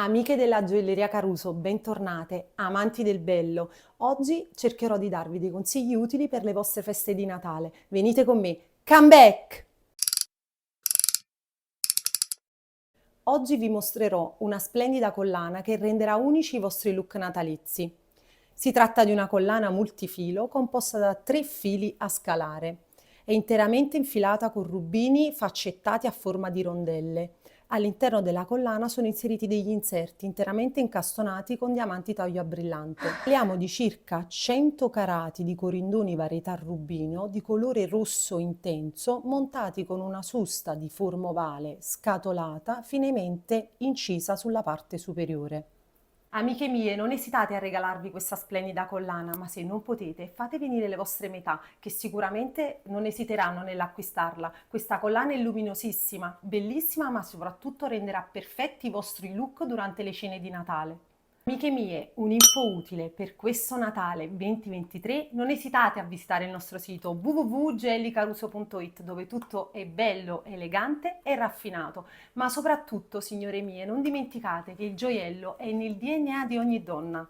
Amiche della gioielleria Caruso, bentornate, amanti del bello. Oggi cercherò di darvi dei consigli utili per le vostre feste di Natale. Venite con me. Come back! Oggi vi mostrerò una splendida collana che renderà unici i vostri look natalizi. Si tratta di una collana multifilo composta da 3 fili a scalare. È interamente infilata con rubini faccettati a forma di rondelle. All'interno della collana sono inseriti degli inserti interamente incastonati con diamanti taglio a brillante. Parliamo di circa 100 carati di corindoni varietà rubino di colore rosso intenso montati con una susta di forma ovale scatolata finemente incisa sulla parte superiore. Amiche mie, non esitate a regalarvi questa splendida collana, ma se non potete, fate venire le vostre metà, che sicuramente non esiteranno nell'acquistarla. Questa collana è luminosissima, bellissima, ma soprattutto renderà perfetti i vostri look durante le cene di Natale. Amiche mie, un'info utile per questo Natale 2023, non esitate a visitare il nostro sito www.gellicaruso.it dove tutto è bello, elegante e raffinato, ma soprattutto, signore mie, non dimenticate che il gioiello è nel DNA di ogni donna.